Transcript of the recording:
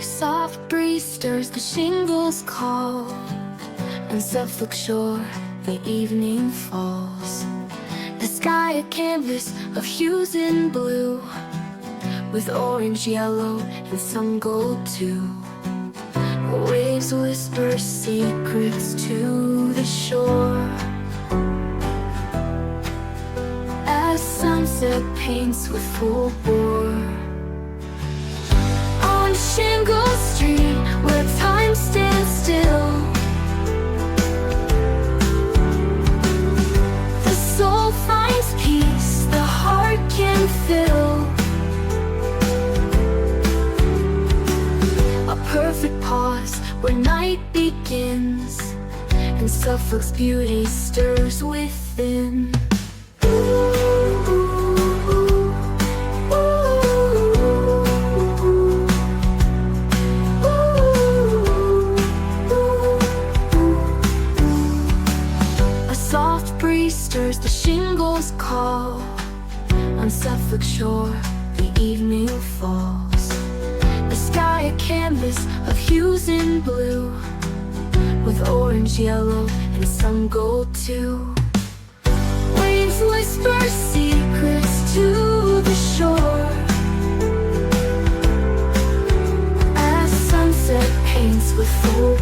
Soft breeze stirs the shingles call. On Suffolk shore the evening falls. The sky a canvas of hues in blue, with orange, yellow, and some gold too. Waves whisper secrets to the shore, as sunset paints with full bore. On Shingle Street, where time stands still, the soul finds peace the heart can fill. A perfect pause where night begins, and Suffolk's beauty stirs within. A soft breeze stirs the shingles call. On Suffolk shore the evening falls. The sky a canvas of hues in blue, with orange, yellow, and some gold too. Waves whisper secrets to the shore, as sunset paints with full